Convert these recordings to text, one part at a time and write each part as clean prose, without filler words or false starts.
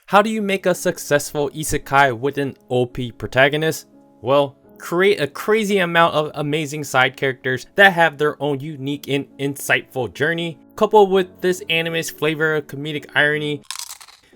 How do you make a successful isekai with an OP protagonist? Well, create a crazy amount of amazing side characters that have their own unique and insightful journey, coupled with this anime's flavor of comedic irony,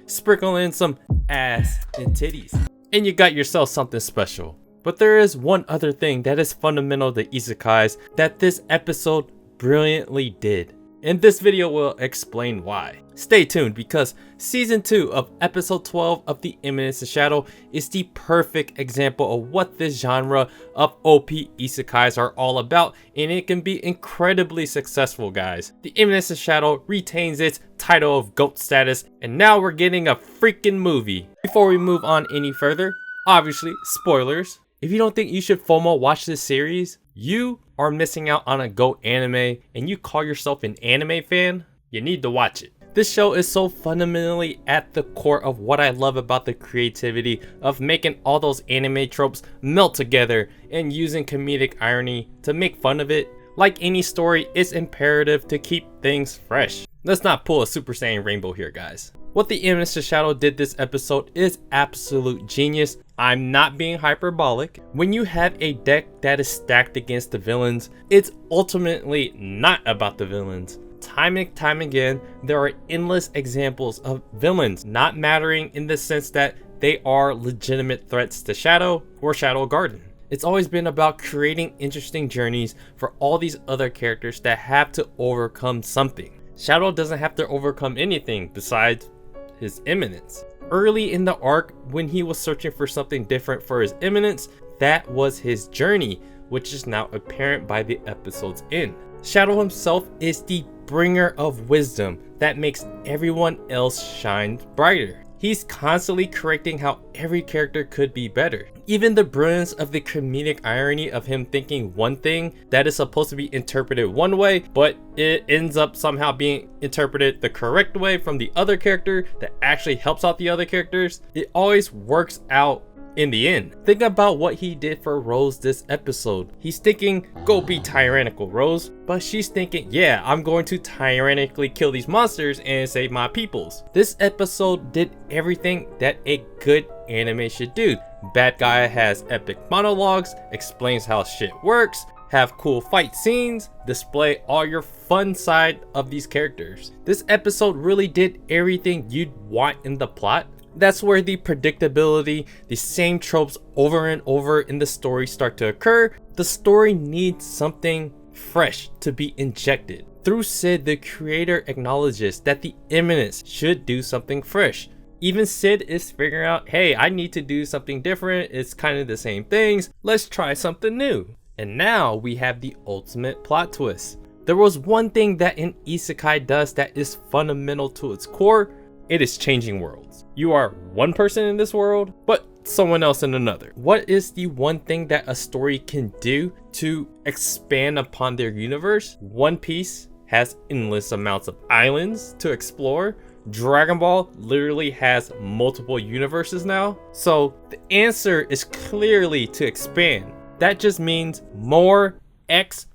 sprinkle in some ass and titties, and you got yourself something special. But there is one other thing that is fundamental to isekais that this episode brilliantly did, and this video will explain why. Stay tuned, because season 2 of episode 12 of the Eminence Shadow is the perfect example of what this genre of OP isekais are all about, and it can be incredibly successful, guys. The Eminence Shadow retains its title of GOAT status, and now we're getting a freaking movie. Before we move on any further, obviously spoilers. If you don't think you should FOMO watch this series, you are missing out on a GOAT anime, and you call yourself an anime fan, you need to watch it. This show is so fundamentally at the core of what I love about the creativity of making all those anime tropes melt together and using comedic irony to make fun of it. Like any story, it's imperative to keep things fresh. Let's not pull a Super Saiyan rainbow here, guys. What the Eminence Shadow did this episode is absolute genius. I'm not being hyperbolic. When you have a deck that is stacked against the villains, it's ultimately not about the villains. Time and time again, there are endless examples of villains not mattering in the sense that they are legitimate threats to Shadow or Shadow Garden. It's always been about creating interesting journeys for all these other characters that have to overcome something. Shadow doesn't have to overcome anything besides his Eminence. Early in the arc, when he was searching for something different for his Eminence, that was his journey, which is now apparent by the episode's end. Shadow himself is the bringer of wisdom that makes everyone else shine brighter. He's constantly correcting how every character could be better. Even the brilliance of the comedic irony of him thinking one thing that is supposed to be interpreted one way, but it ends up somehow being interpreted the correct way from the other character that actually helps out the other characters. It always works out in the end. Think about what he did for Rose this episode. He's thinking, go be tyrannical, Rose. But she's thinking, yeah, I'm going to tyrannically kill these monsters and save my peoples. This episode did everything that a good anime should do. Bad guy has epic monologues, explains how shit works, have cool fight scenes, display all your fun side of these characters. This episode really did everything you'd want in the plot. That's where the predictability, the same tropes over and over in the story start to occur. The story needs something fresh to be injected. Through Cid, the creator acknowledges that the Eminence should do something fresh. Even Cid is figuring out, hey, I need to do something different. It's kind of the same things. Let's try something new. And now we have the ultimate plot twist. There was one thing that an isekai does that is fundamental to its core. It is changing worlds. You are one person in this world, but someone else in another. What is the one thing that a story can do to expand upon their universe? One Piece has endless amounts of islands to explore. Dragon Ball literally has multiple universes now. So the answer is clearly to expand. That just means more exposition.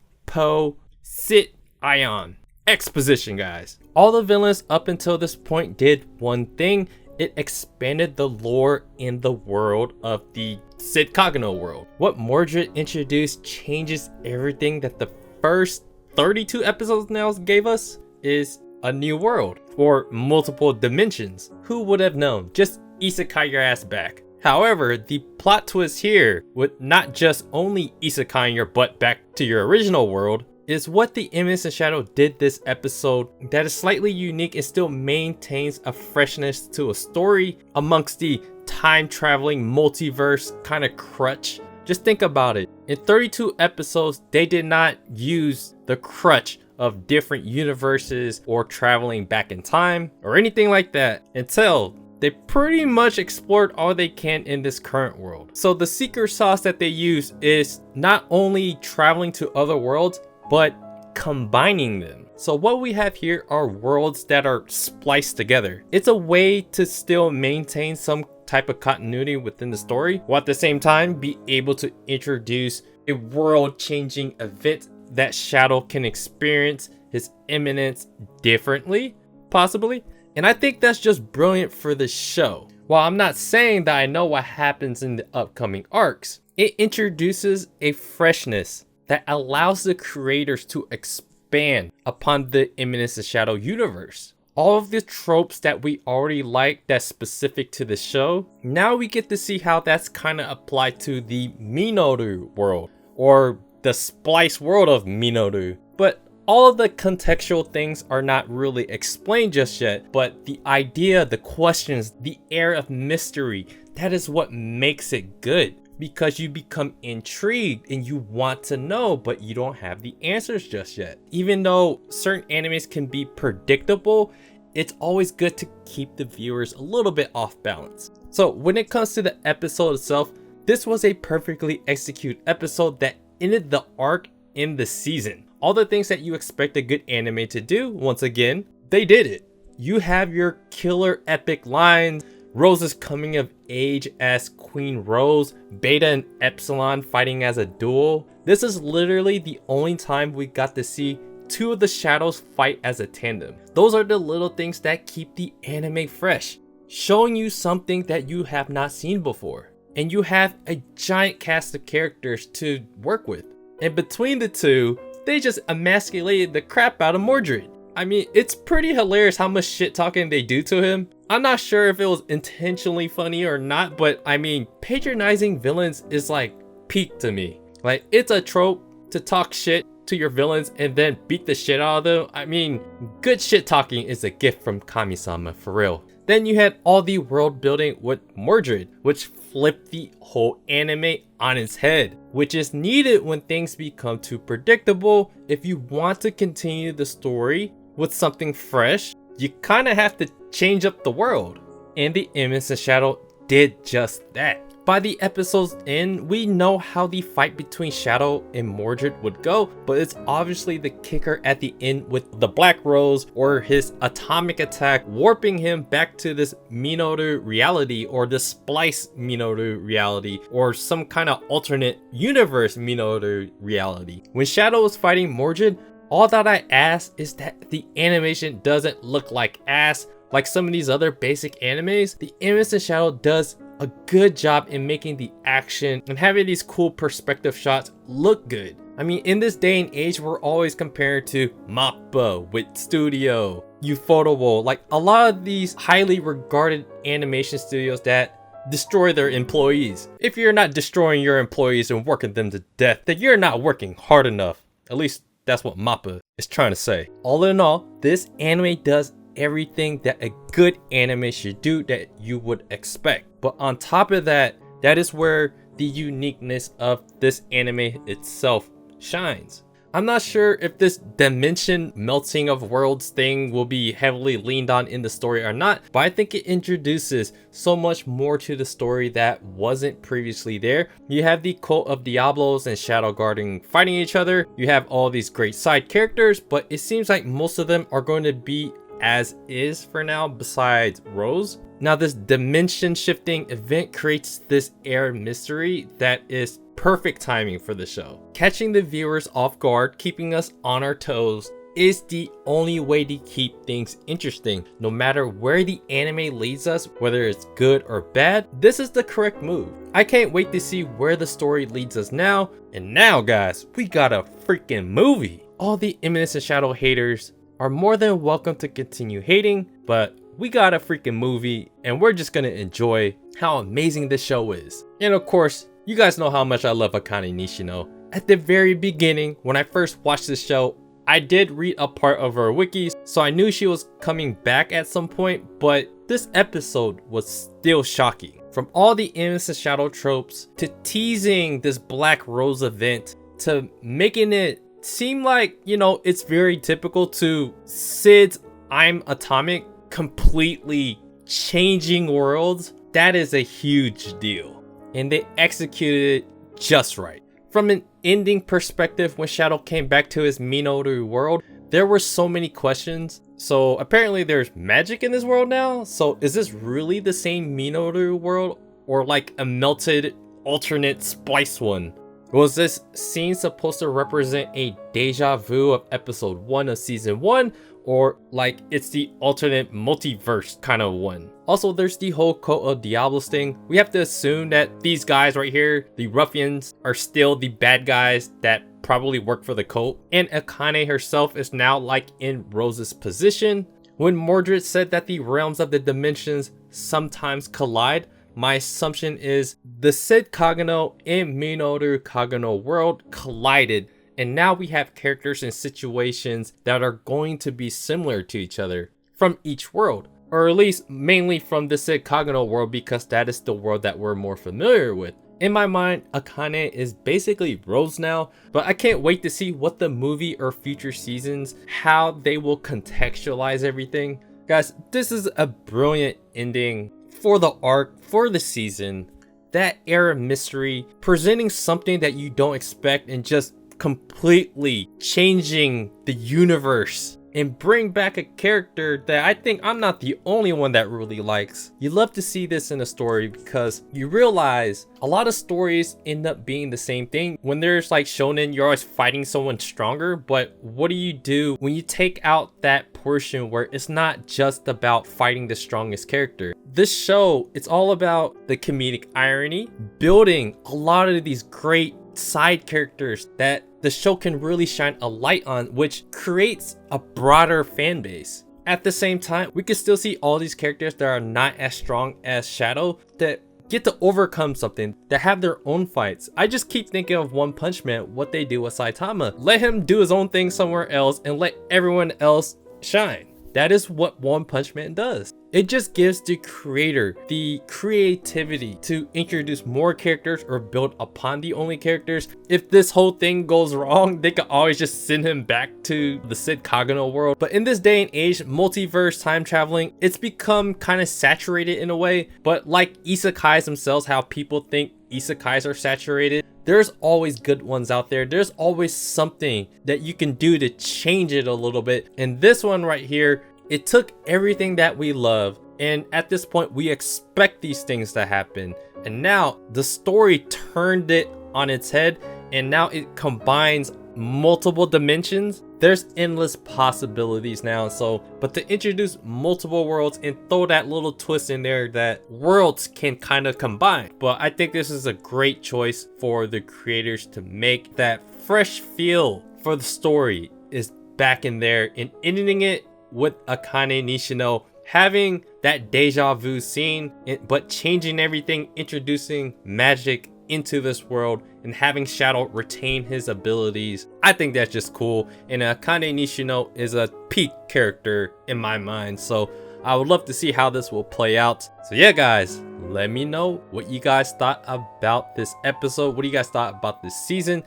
Exposition, guys. All the villains up until this point did one thing. It expanded the lore in the world of the Cid Kageno world. What Mordred introduced changes everything that the first 32 episodes now gave us is a new world or multiple dimensions. Who would have known? Just isekai your ass back. However, the plot twist here with not just only isekaiing your butt back to your original world is what the Eminence Shadow did this episode that is slightly unique and still maintains a freshness to a story amongst the time-traveling multiverse kind of crutch. Just think about it. In 32 episodes, they did not use the crutch of different universes or traveling back in time or anything like that until they pretty much explored all they can in this current world. So the secret sauce that they use is not only traveling to other worlds, but combining them. So what we have here are worlds that are spliced together. It's a way to still maintain some type of continuity within the story, while at the same time be able to introduce a world-changing event that Shadow can experience his Eminence differently, possibly, And I think that's just brilliant for the show. While I'm not saying that I know what happens in the upcoming arcs, it introduces a freshness that allows the creators to expand upon the Eminence and Shadow universe. All of the tropes that we already like that's specific to the show, now we get to see how that's kind of applied to the Minoru world, or the splice world of Minoru. But all of the contextual things are not really explained just yet, but the idea, the questions, the air of mystery, that is what makes it good. Because you become intrigued and you want to know, but you don't have the answers just yet. Even though certain animes can be predictable, it's always good to keep the viewers a little bit off balance. So when it comes to the episode itself, this was a perfectly executed episode that ended the arc in the season. All the things that you expect a good anime to do, once again, they did it. You have your killer epic lines, Rose's coming of age as Queen Rose, Beta and Epsilon fighting as a duo. This is literally the only time we got to see two of the shadows fight as a tandem. Those are the little things that keep the anime fresh, showing you something that you have not seen before. And you have a giant cast of characters to work with. And between the two, they just emasculated the crap out of Mordred. I mean, it's pretty hilarious how much shit talking they do to him. I'm not sure if it was intentionally funny or not, but I mean, patronizing villains is like peak to me. Like, it's a trope to talk shit to your villains and then beat the shit out of them. I mean, good shit talking is a gift from Kami-sama, for real. Then you had all the world building with Mordred, which flipped the whole anime on its head, which is needed when things become too predictable. If you want to continue the story with something fresh, you kind of have to change up the world. And the Eminence and Shadow did just that. By the episode's end, we know how the fight between Shadow and Mordred would go, but it's obviously the kicker at the end with the Black Rose or his atomic attack warping him back to this Minoru reality, or the Splice Minoru reality, or some kind of alternate universe Minoru reality. When Shadow was fighting Mordred, all that I ask is that the animation doesn't look like ass like some of these other basic animes. The Eminence and Shadow does a good job in making the action and having these cool perspective shots look good. I mean, in this day and age, we're always compared to Mappa with Studio, Ufotable, like a lot of these highly regarded animation studios that destroy their employees. If you're not destroying your employees and working them to death, then you're not working hard enough. At least that's what Mappa is trying to say. All in all, this anime does everything that a good anime should do that you would expect. But on top of that, that is where the uniqueness of this anime itself shines. I'm not sure if this dimension melting of worlds thing will be heavily leaned on in the story or not, but I think it introduces so much more to the story that wasn't previously there. You have the cult of Diablos and Shadow Guarding fighting each other. You have all these great side characters, but it seems like most of them are going to be as is for now, besides Rose. Now, this dimension shifting event creates this air mystery that is perfect timing for the show. Catching the viewers off guard, keeping us on our toes, is the only way to keep things interesting. No matter where the anime leads us, whether it's good or bad, this is the correct move. I can't wait to see where the story leads us now. And now, guys, we got a freaking movie. All the Eminence and Shadow haters are more than welcome to continue hating, but we got a freaking movie and we're just gonna enjoy how amazing this show is. And of course, you guys know how much I love Akane Nishino. At the very beginning, when I first watched this show, I did read a part of her wiki, so I knew she was coming back at some point, but this episode was still shocking. From all the Eminence and Shadow tropes, to teasing this Black Rose event, to making it seem like, you know, it's very typical, to Cid's I'm Atomic completely changing worlds, that is a huge deal. And they executed it just right. From an ending perspective, when Shadow came back to his Minoru world, there were so many questions. So apparently there's magic in this world now. So is this really the same Minoru world, or like a melted alternate splice one? Was this scene supposed to represent a deja vu of episode 1 of season 1? Or like it's the alternate multiverse kind of one? Also, there's the whole Cult of Diablos thing. We have to assume that these guys right here, the ruffians, are still the bad guys that probably work for the cult. And Akane herself is now like in Rose's position. When Mordred said that the realms of the dimensions sometimes collide, my assumption is the Cid Kageno and Minoru Kageno world collided, and now we have characters and situations that are going to be similar to each other from each world, or at least mainly from the Cid Kageno world, because that is the world that we're more familiar with. In my mind, Akane is basically Rose now, but I can't wait to see what the movie or future seasons, how they will contextualize everything. Guys, this is a brilliant ending for the arc, for the season. That air of mystery, presenting something that you don't expect and just completely changing the universe, and bring back a character that I think I'm not the only one that really likes. You love to see this in a story because you realize a lot of stories end up being the same thing. When there's like shonen, you're always fighting someone stronger, but what do you do when you take out that portion where it's not just about fighting the strongest character? This show, it's all about the comedic irony, building a lot of these great side characters that the show can really shine a light on, which creates a broader fan base. At the same time, we can still see all these characters that are not as strong as Shadow that get to overcome something, that have their own fights. I just keep thinking of One Punch Man, what they do with Saitama. Let him do his own thing somewhere else and let everyone else shine. That is what One Punch Man does. It just gives the creator the creativity to introduce more characters or build upon the only characters. If this whole thing goes wrong, they could always just send him back to the Cid Kageno world. But in this day and age, multiverse time traveling, it's become kind of saturated in a way. But like isekais themselves, how people think isekais are saturated, there's always good ones out there. There's always something that you can do to change it a little bit. And this one right here, it took everything that we love, and at this point we expect these things to happen, and now the story turned it on its head, and now it combines multiple dimensions. There's endless possibilities now. So, but to introduce multiple worlds and throw that little twist in there that worlds can kind of combine. But I think this is a great choice for the creators to make. That fresh feel for the story is back in there, and ending it with Akane Nishino having that deja vu scene, but changing everything, introducing magic into this world, and having Shadow retain his abilities. I think that's just cool, and Akane Nishino is a peak character in my mind, so I would love to see how this will play out. So yeah guys, let me know what you guys thought about this episode. What do you guys thought about this season?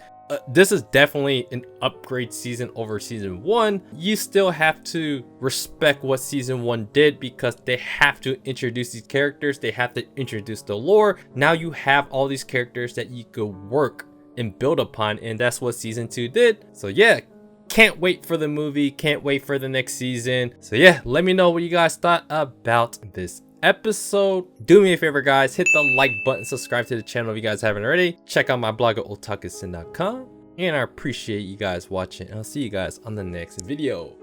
This is definitely an upgrade season over season 1. You still have to respect what season 1 did, because they have to introduce these characters. They have to introduce the lore. Now you have all these characters that you could work and build upon, and that's what season 2 did. So yeah, can't wait for the movie. Can't wait for the next season. So yeah, let me know what you guys thought about this episode. Do me a favor guys, hit the like button, subscribe to the channel if you guys haven't already, check out my blog at otakusin.com, and I appreciate you guys watching. I'll see you guys on the next video.